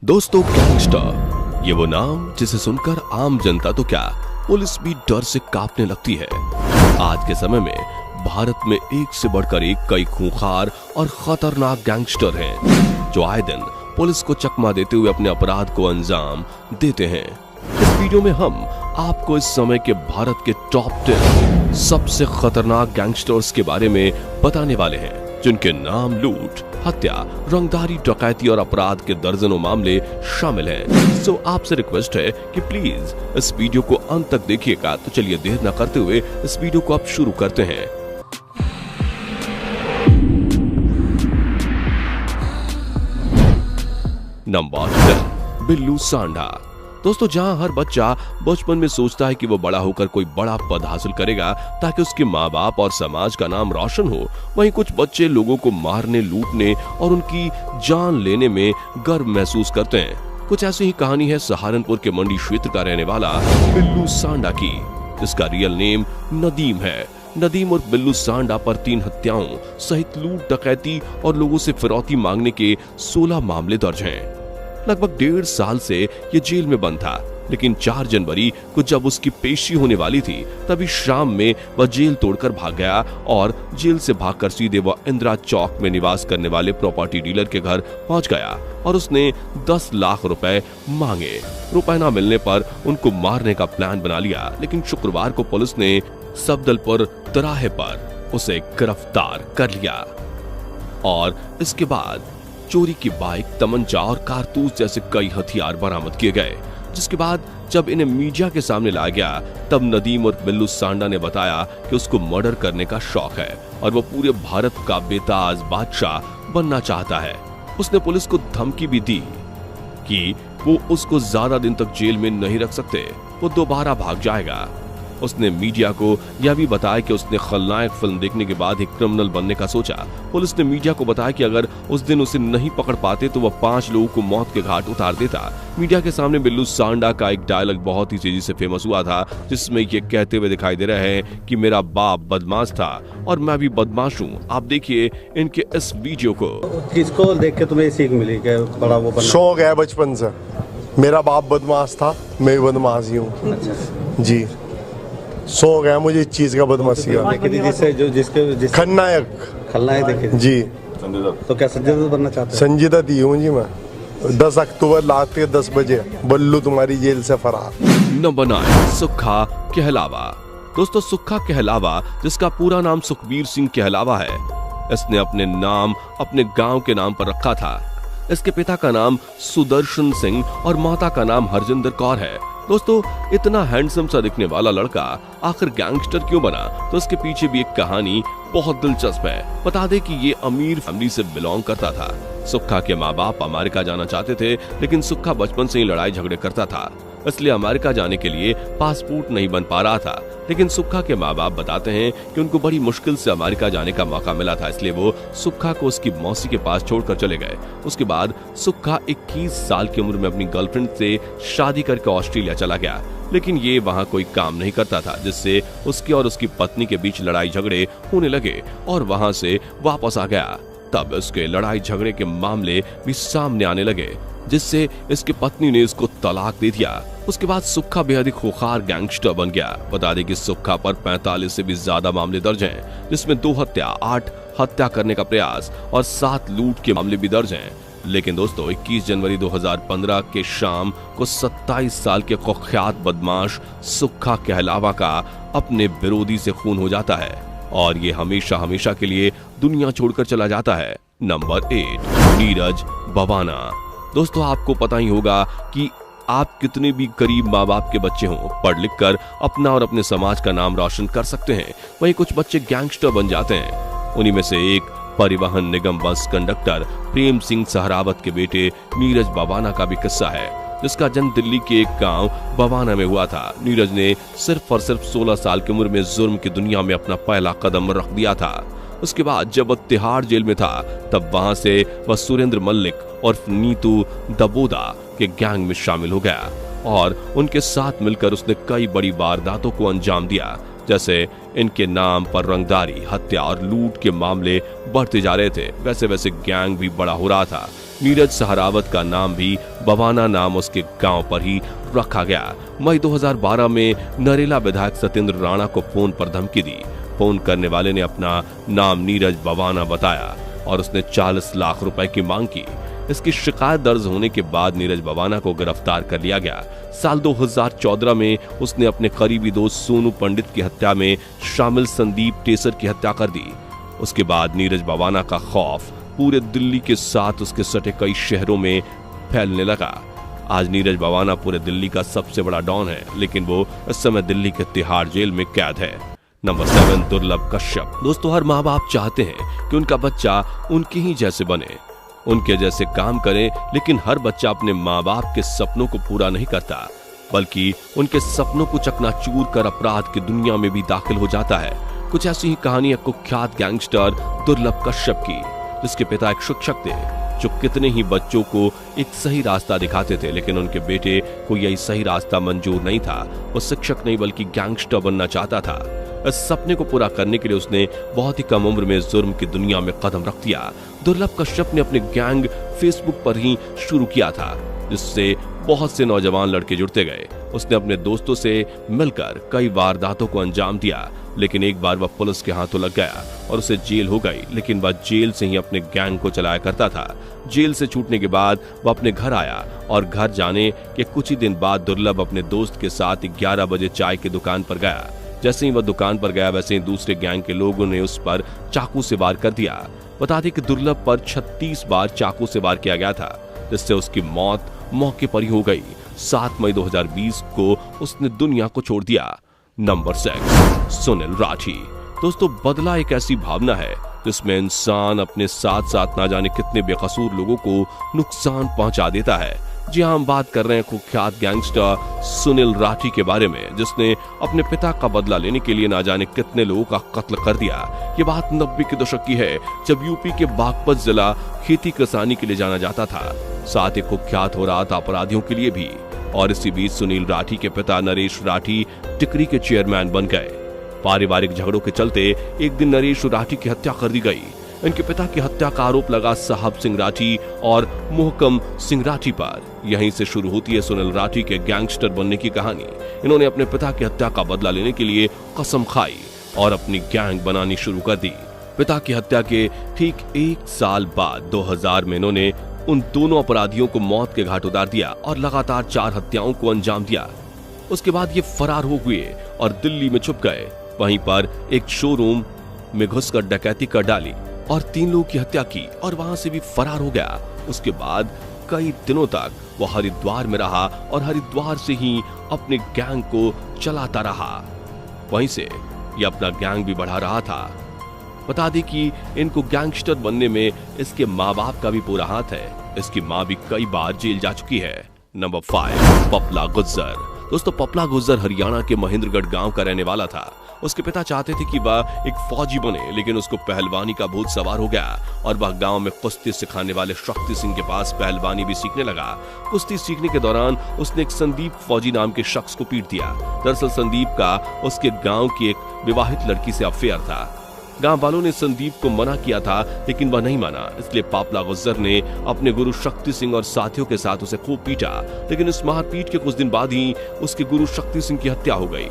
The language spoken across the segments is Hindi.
दोस्तों, गैंगस्टर ये वो नाम जिसे सुनकर आम जनता तो क्या, पुलिस भी डर से कांपने लगती है। आज के समय में भारत में एक से बढ़कर एक कई खूंखार और खतरनाक गैंगस्टर हैं, जो आए दिन पुलिस को चकमा देते हुए अपने अपराध को अंजाम देते हैं। इस वीडियो में हम आपको इस समय के भारत के टॉप 10 सबसे खतरनाक गैंगस्टर्स के बारे में बताने वाले हैं, जिनके नाम लूट, हत्या, रंगदारी, डकैती और अपराध के दर्जनों मामले शामिल हैं। सो आपसे रिक्वेस्ट है कि प्लीज इस वीडियो को अंत तक देखिएगा। तो चलिए देर न करते हुए इस वीडियो को अब शुरू करते हैं। नंबर 10, बिल्लू सांडा। दोस्तों, जहां हर बच्चा बचपन में सोचता है कि वो बड़ा होकर कोई बड़ा पद हासिल करेगा ताकि उसके माँ बाप और समाज का नाम रोशन हो, वहीं कुछ बच्चे लोगों को मारने, लूटने और उनकी जान लेने में गर्व महसूस करते हैं। कुछ ऐसी ही कहानी है सहारनपुर के मंडी क्षेत्र का रहने वाला बिल्लू सांडा की, जिसका रियल नेम नदीम है। नदीम और बिल्लू सांडा पर 3 हत्याओं सहित लूट, डकैती और लोगों से फिरौती मांगने के 16 मामले दर्ज हैं। लगभग 1.5 साल से ये जेल में बंद था, लेकिन 4 जनवरी को जब उसकी पेशी होने वाली थी, तभी शाम में वह जेल तोड़कर भाग गया और जेल से भागकर सीधे वह इंदिरा चौक में निवास करने वाले प्रॉपर्टी डीलर के घर पहुंच गया और उसने 10 लाख रुपए मांगे। रुपए न मिलने पर उनको मारने का प्लान बना लिया, लेकिन शुक्रवार को पुलिस ने सफदलपुर तिराहे पर उसे गिरफ्तार कर लिया और इसके बाद चोरी की बाइक, तमंचा और कारतूस जैसे कई हथियार बरामद किए गए। जिसके बाद जब इन्हें मीडिया के सामने लाया गया, तब नदीम और बिल्लू सांडा ने बताया कि उसको मर्डर करने का शौक है और वो पूरे भारत का बेताज बादशाह बनना चाहता है। उसने पुलिस को धमकी भी दी कि वो उसको ज्यादा दिन तक जेल में नहीं रख सकते, वो दोबारा भाग जाएगा। उसने मीडिया को यह भी बताया कि उसने खलनायक फिल्म देखने के बाद ही क्रिमिनल बनने का सोचा। पुलिस ने मीडिया को बताया कि अगर उस दिन उसे नहीं पकड़ पाते तो वह 5 लोगों को मौत के घाट उतार देता। मीडिया के सामने बिल्लू सांडा का एक डायलॉग बहुत ही तेजी से फेमस हुआ था, जिसमें ये कहते हुए दिखाई दे रहे हैं कि मेरा बाप बदमाश था और मैं भी बदमाश हूँ। आप देखिए इनके इस वीडियो को। किसको देख के तुम्हें सीख मिली कि बड़ा वो बनना? शौक है बचपन से। मेरा बाप बदमाश था, मैं भी बदमाश ही हूँ। अच्छा जी, शौक है मुझे इस चीज का, बदमाशी का। जिसके खलनायक देखे जी। तो क्या संजय दत्त बनना चाहते हैं? संजय दत्त ही हूँ जी मैं। 10 अक्टूबर रात के 10 बजे बल्लू तुम्हारी जेल से फरार। नंबर 9, सुक्खा कहलावा। दोस्तों, सुक्खा कहलावा, जिसका पूरा नाम सुखबीर सिंह कहलावा है, इसने अपने नाम अपने गांव के नाम पर रखा था। इसके पिता का नाम सुदर्शन सिंह और माता का नाम हरजिंदर कौर है। दोस्तों, इतना हैंडसम सा दिखने वाला लड़का आखिर गैंगस्टर क्यों बना, तो इसके पीछे भी एक कहानी बहुत दिलचस्प है। बता दें कि ये अमीर फैमिली से बिलोंग करता था। सुक्खा के माँ बाप अमेरिका जाना चाहते थे, लेकिन सुक्खा बचपन से ही लड़ाई झगड़े करता था, इसलिए अमेरिका जाने के लिए पासपोर्ट नहीं बन पा रहा था। लेकिन सुक्खा के माँ बाप बताते हैं कि उनको बड़ी मुश्किल से अमेरिका जाने का मौका मिला था, इसलिए वो सुक्खा को उसकी मौसी के पास छोड़कर चले गए। उसके बाद सुक्खा 21 साल की उम्र में अपनी गर्लफ्रेंड से शादी करके ऑस्ट्रेलिया चला गया, लेकिन ये वहाँ कोई काम नहीं करता था, जिससे उसके और उसकी पत्नी के बीच लड़ाई झगड़े होने लगे और वहाँ से वापस आ गया। तब इसके लड़ाई झगड़े के मामले भी सामने आने लगे, जिससे इसकी पत्नी ने इसको तलाक दे दिया। उसके बाद सुक्खा बेहद ही खूंखार गैंगस्टर बन गया। बता दें कि सुक्खा पर 45 से भी ज्यादा मामले दर्ज हैं, जिसमें 2 हत्या, 8 हत्या करने का प्रयास और 7 लूट के मामले भी दर्ज हैं। लेकिन दोस्तों, 21 जनवरी 2015 के शाम को 27 साल के कुख्यात बदमाश सुक्खा कहलावा का अपने विरोधी से खून हो जाता है और ये हमेशा हमेशा के लिए दुनिया छोड़कर चला जाता है। नंबर 8, नीरज बवाना। दोस्तों, आपको पता ही होगा कि आप कितने भी गरीब माँ बाप के बच्चे हों, पढ़ लिख कर अपना और अपने समाज का नाम रोशन कर सकते हैं, वहीं कुछ बच्चे गैंगस्टर बन जाते हैं। उन्हीं में से एक परिवहन निगम बस कंडक्टर प्रेम सिंह सहरावत के बेटे नीरज बवाना का भी किस्सा है, जिसका जन्म दिल्ली के एक गांव बवाना में हुआ था। नीरज ने सिर्फ और सिर्फ 16 साल की उम्र में जुर्म की दुनिया में अपना पहला कदम रख दिया था। उसके बाद जब वह तिहाड़ जेल में था, तब वहां से वह सुरेंद्र मल्लिक और नीतू दबोदा के गैंग में शामिल हो गया और उनके साथ मिलकर उसने कई बड़ी वारदातों को अंजाम दिया। जैसे इनके नाम पर रंगदारी, हत्या और लूट के मामले बढ़ते जा रहे थे, वैसे वैसे गैंग भी बड़ा हो रहा था। नीरज सहारावत का नाम भी बवाना नाम उसके गांव पर ही रखा गया। मई 2012 में नरेला विधायक सत्येंद्र राणा को फोन पर धमकी दी। फोन करने वाले ने अपना नाम नीरज बवाना बताया और उसने 40 लाख रुपए की मांग की। इसकी शिकायत दर्ज होने के बाद नीरज बवाना को गिरफ्तार कर लिया गया। साल 2014 में उसने अपने करीबी दोस्त सोनू पंडित की हत्या में शामिल संदीप टेसर की हत्या कर दी। उसके बाद नीरज बवाना का खौफ पूरे दिल्ली के साथ उसके सटे कई शहरों में फैलने लगा। आज नीरज बवाना पूरे दिल्ली का सबसे बड़ा डॉन है, लेकिन वो इस समय दिल्ली के तिहाड़ जेल में कैद है। नंबर 7, दुर्लभ कश्यप। दोस्तों, हर माँ बाप चाहते हैं कि उनका बच्चा उनके ही जैसे बने, उनके जैसे काम करे, लेकिन हर बच्चा अपने माँ बाप के सपनों को पूरा नहीं करता, बल्कि उनके सपनों को चकनाचूर कर अपराध की दुनिया में भी दाखिल हो जाता है। कुछ ऐसी ही कहानी है कुख्यात गैंगस्टर दुर्लभ कश्यप की, जिसके पिता एक शिक्षक थे जो कितने ही बच्चों को एक सही रास्ता दिखाते थे, लेकिन उनके बेटे को यही सही रास्ता मंजूर नहीं था। वो शिक्षक नहीं बल्कि गैंगस्टर बनना चाहता था। इस सपने को पूरा करने के लिए उसने बहुत ही कम उम्र में जुर्म की दुनिया में कदम रख दिया। दुर्लभ कश्यप ने अपने गैंग फेसबुक पर ही शुरू किया था, जिससे बहुत से नौजवान लड़के जुड़ते गए। उसने अपने दोस्तों से मिलकर कई वारदातों को अंजाम दिया, लेकिन एक बार वह पुलिस के हाथों लग गया और उसे जेल हो गई। लेकिन वह जेल से ही अपने गैंग को चलाया करता था। जेल से छूटने के बाद वह अपने घर आया और घर जाने के कुछ ही दिन बाद दुर्लभ अपने दोस्त के साथ 11 बजे चाय की दुकान पर गया। जैसे ही वह दुकान पर गया, वैसे ही दूसरे गैंग के लोगों ने उस पर चाकू से वार कर दिया। बता दें कि दुर्लभ पर 36 बार चाकू से वार किया गया था, जिससे उसकी मौत मौके पर ही हो गई। 7 मई 2020 को उसने दुनिया को छोड़ दिया। नंबर 6, सुनील राठी। दोस्तों, बदला एक ऐसी भावना है जिसमें इंसान अपने साथ साथ ना जाने कितने बेकसूर लोगों को नुकसान पहुंचा देता है। जी हाँ, हम बात कर रहे हैं कुख्यात गैंगस्टर सुनील राठी के बारे में, जिसने अपने पिता का बदला लेने के लिए ना जाने कितने लोगों का कत्ल कर दिया। ये बात 90 के दशक की है, जब यूपी के बागपत जिला खेती किसानी के लिए जाना जाता था, साथ ही कुख्यात हो रहा था अपराधियों के लिए भी। और इसी बीच सुनील राठी के पिता नरेश राठी टिकरी के चेयरमैन बन गए। पारिवारिक झगड़ों के चलते एक दिन नरेश राठी की हत्या कर दी गई। इनके पिता की हत्या का आरोप लगा साहब सिंह राठी और मोहकम सिंह राठी पर। यहीं से शुरू होती है सुनील राठी के गैंगस्टर बनने की कहानी। इन्होंने अपने पिता की हत्या का बदला लेने के लिए कसम खाई और अपनी गैंग बनानी शुरू कर दी। पिता की हत्या के ठीक 1 साल बाद 2000 में इन्होंने उन दोनों अपराधियों को मौत के घाट उतार दिया और लगातार 4 हत्याओं को अंजाम दिया। उसके बाद ये फरार हो हुए और दिल्ली में छुप गए। वहीं पर एक शोरूम में घुसकर डकैती कर डाली और 3 लोगों की हत्या की और वहां से भी फरार हो गया। उसके बाद कई दिनों तक वो हरिद्वार में रहा और हरिद्वार से ही अपने गैंग को चलाता रहा। वहीं से ये अपना गैंग भी बढ़ा रहा था। बता दें कि इनको गैंगस्टर बनने में इसके माँ बाप का भी पूरा हाथ है। इसकी माँ भी कई बार जेल जा चुकी है। नंबर 5, पपला गुज्जर। दोस्तों, पपला गुज्जर हरियाणा के महेंद्रगढ़ गांव का रहने वाला था। उसके पिता चाहते थे कि वह एक फौजी बने, लेकिन उसको पहलवानी का भूत सवार हो गया और वह गांव में कुश्ती सिखाने वाले शक्ति सिंह के पास पहलवानी भी सीखने लगा। कुश्ती सीखने के दौरान उसने एक संदीप फौजी नाम के शख्स को पीट दिया। दरअसल संदीप का उसके गांव की एक विवाहित लड़की से अफेयर था। गांव वालों ने संदीप को मना किया था, लेकिन वह नहीं माना। इसलिए पपला गुज्जर ने अपने गुरु शक्ति सिंह और साथियों के साथ उसे खूब पीटा। लेकिन इस मारपीट के कुछ दिन बाद ही उसके गुरु शक्ति सिंह की हत्या हो गई।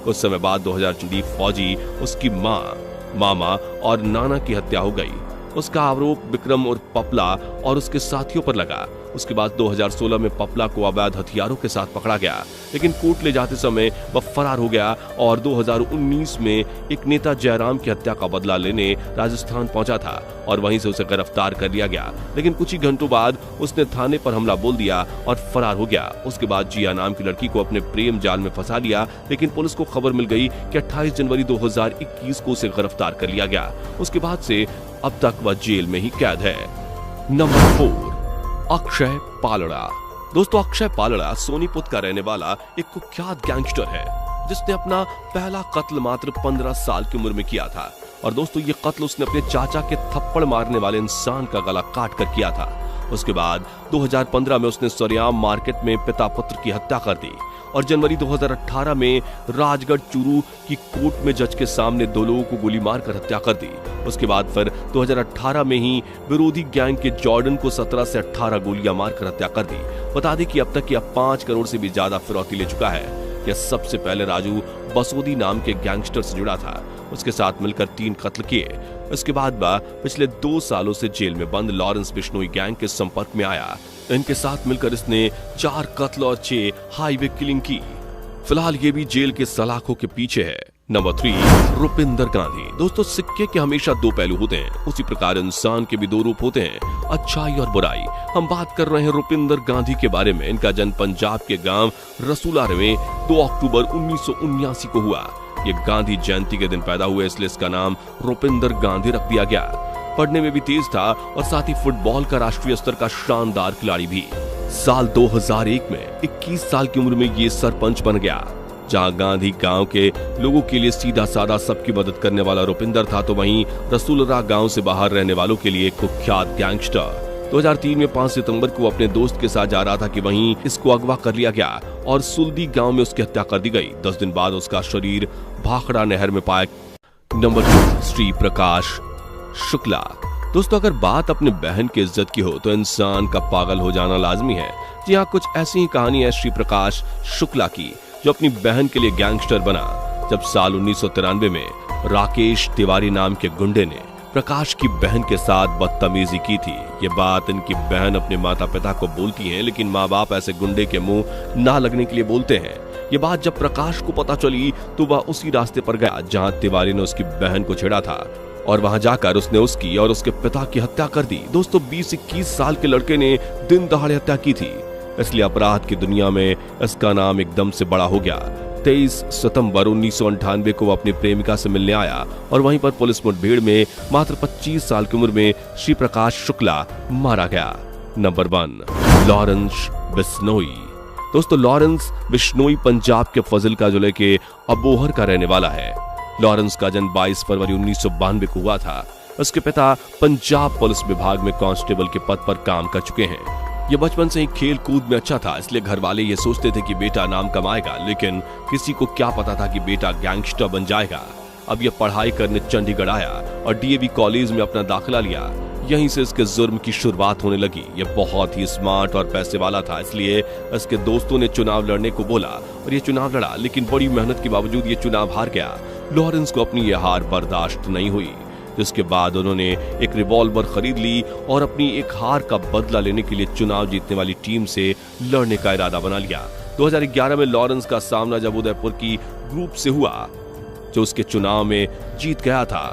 कुछ समय बाद 2000 फौजी, उसकी माँ, मामा और नाना की हत्या हो गई। उसका आरोप विक्रम और पपला और उसके साथियों पर लगा। उसके बाद 2016 में पपला को अवैध हथियारों के साथ पकड़ा गया, लेकिन कोर्ट ले जाते समय वह फरार हो गया और 2019 में एक नेता जयराम की हत्या का बदला लेने राजस्थान पहुंचा था और वहीं से उसे गिरफ्तार कर लिया गया। लेकिन कुछ ही घंटों बाद उसने थाने पर हमला बोल दिया और फरार हो गया। उसके बाद जिया नाम की लड़की को अपने प्रेम जाल में फंसा लिया, लेकिन पुलिस को खबर मिल गई कि 28 जनवरी 2021 को उसे गिरफ्तार कर लिया गया। उसके बाद से अब तक वह जेल में ही कैद है। नंबर 4, अक्षय पालड़ा। दोस्तों, अक्षय पालड़ा सोनीपत का रहने वाला एक कुख्यात गैंगस्टर है, जिसने अपना पहला कत्ल मात्र 15 साल की उम्र में किया था। और दोस्तों, ये कत्ल उसने अपने चाचा के थप्पड़ मारने वाले इंसान का गला काट कर किया था। उसके बाद 2015 में उसने सरियाम मार्केट में पिता पुत्र की हत्या कर दी और जनवरी 2018 में राजगढ़ चूरू की कोर्ट में जज के सामने 2 लोगों को गोली मारकर हत्या कर दी। उसके बाद फिर 2018 में ही विरोधी गैंग के जॉर्डन को 17 से 18 गोलियां मारकर हत्या कर दी। बता दें कि अब तक यह 5 करोड़ से भी ज्यादा फिरौती ले चुका है। यह सबसे पहले राजू बसोदी नाम के गैंगस्टर से जुड़ा था। उसके साथ मिलकर 3 कत्ल किए। इसके बाद वह पिछले 2 सालों से जेल में बंद लॉरेंस बिश्नोई गैंग के संपर्क में आया। इनके साथ मिलकर इसने 4 कत्ल और 6 हाईवे किलिंग की। फिलहाल ये भी जेल के सलाखों के पीछे है। नंबर 3, रुपिंदर गांधी। दोस्तों, सिक्के के हमेशा 2 पहलू होते हैं, उसी प्रकार इंसान के भी 2 रूप होते हैं, अच्छाई और बुराई। हम बात कर रहे हैं रुपिंदर गांधी के बारे में। इनका जन्म पंजाब के गांव रसूला में 2 अक्टूबर 1979 को हुआ। ये गांधी जयंती के दिन पैदा हुए, इसलिए इसका नाम रुपिंदर गांधी रख दिया गया। पढ़ने में भी तेज था और साथ ही फुटबॉल का राष्ट्रीय स्तर का शानदार खिलाड़ी भी। साल 2001 में 21 साल की उम्र में ये सरपंच बन गया। जहां गांधी गांव के लोगों के लिए सीधा साधा सबकी मदद करने वाला रुपिंदर था, तो वहीं रसूलरा गांव से बाहर रहने वालों के लिए कुख्यात गैंगस्टर। 2003 में 5 सितंबर को अपने दोस्त के साथ जा रहा था कि वहीं इसको अगवा कर लिया गया और सुल्दी गांव में उसकी हत्या कर दी गई। 10 दिन बाद उसका शरीर भाखड़ा नहर में पाया। नंबर 2, श्री प्रकाश शुक्ला। दोस्तों, अगर बात अपने बहन की इज्जत की हो तो इंसान का पागल हो जाना लाजमी है। जी हाँ, कुछ ऐसी ही कहानी है श्री प्रकाश शुक्ला की, जो अपनी बहन के लिए गैंगस्टर बना। जब साल 1993 में राकेश तिवारी नाम के गुंडे ने प्रकाश की बहन के साथ बदतमीजी की थी। ये बात इनकी बहन अपने माता पिता को बोलती है, लेकिन माँ बाप ऐसे गुंडे के मुंह ना लगने के लिए बोलते हैं। ये बात जब प्रकाश को पता चली तो वह उसी रास्ते पर गया जहां तिवारी ने उसकी बहन को छेड़ा था और वहां जाकर उसने उसकी और उसके पिता की हत्या कर दी। दोस्तों, 20-21 साल के लड़के ने दिन दहाड़े हत्या की थी, इसलिए अपराध की दुनिया में इसका नाम एकदम से बड़ा हो गया। 23 सितंबर 1998 को वो अपनी प्रेमिका से मिलने आया और वहीं पर पुलिस मुठभेड़ में मात्र 25 साल की उम्र में श्री प्रकाश शुक्ला मारा गया। Number 1, Lawrence Bishnoi. दोस्तों, लॉरेंस बिश्नोई पंजाब के फाजिल्का जिले के अबोहर का रहने वाला है। लॉरेंस का जन्म 22 फरवरी 1992 को हुआ था। उसके पिता पंजाब पुलिस विभाग में कांस्टेबल के पद पर काम कर चुके हैं। ये बचपन से ही खेल कूद में अच्छा था, इसलिए घर वाले ये सोचते थे कि बेटा नाम कमाएगा, लेकिन किसी को क्या पता था कि बेटा गैंगस्टर बन जाएगा। अब ये पढ़ाई करने चंडीगढ़ आया और डीएवी कॉलेज में अपना दाखिला लिया। यहीं से इसके जुर्म की शुरुआत होने लगी। ये बहुत ही स्मार्ट और पैसे वाला था, इसलिए इसके दोस्तों ने चुनाव लड़ने को बोला और ये चुनाव लड़ा, लेकिन बड़ी मेहनत के बावजूद ये चुनाव हार गया। लॉरेंस को अपनी ये हार बर्दाश्त नहीं हुई, जिसके बाद उन्होंने एक रिवॉल्वर खरीद ली और अपनी एक हार का बदला लेने के लिए चुनाव जीतने वाली टीम से लड़ने का इरादा बना लिया। 2011 में लॉरेंस का सामना जब उदयपुर की ग्रुप से हुआ, जो उसके चुनाव में जीत गया था,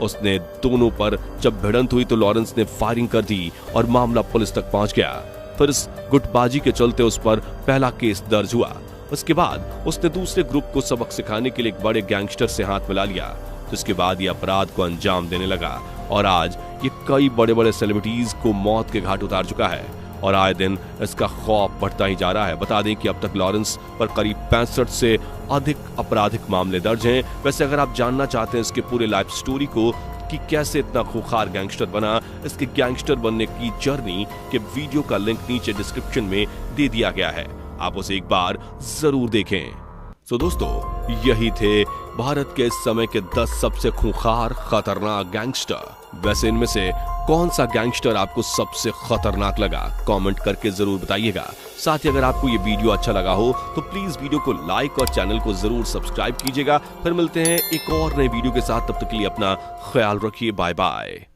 उसने दोनों पर जब भिड़ंत हुई तो लॉरेंस ने फायरिंग कर दी और मामला पुलिस तक पहुंच गया। फिर इस गुटबाजी के चलते उस पर पहला केस दर्ज हुआ। उसके बाद उसने दूसरे ग्रुप को सबक सिखाने के लिए एक बड़े गैंगस्टर से हाथ मिला लिया, जिसके बाद ये अपराध को अंजाम देने लगा और आज ये कई बड़े बड़े सेलिब्रिटीज को मौत के घाट उतार चुका है और आए दिन इसका खौफ बढ़ता ही जा रहा है। बता दें कि अब तक लॉरेंस पर करीब 65 से अधिक आपराधिक मामले दर्ज हैं। वैसे अगर आप जानना चाहते हैं इसके पूरे लाइफ स्टोरी को कि कैसे इतना खूंखार गैंगस्टर बना, इसके गैंगस्टर बनने की जर्नी के वीडियो का लिंक नीचे डिस्क्रिप्शन में दे दिया गया है, आप उसे एक बार जरूर देखें। तो दोस्तों, यही थे भारत के इस समय के 10 सबसे खूंखार खतरनाक गैंगस्टर। वैसे इनमें से कौन सा गैंगस्टर आपको सबसे खतरनाक लगा, कमेंट करके जरूर बताइएगा। साथ ही अगर आपको ये वीडियो अच्छा लगा हो तो प्लीज वीडियो को लाइक और चैनल को जरूर सब्सक्राइब कीजिएगा। फिर मिलते हैं एक और नए वीडियो के साथ, तब तक के लिए अपना ख्याल रखिए। Bye bye.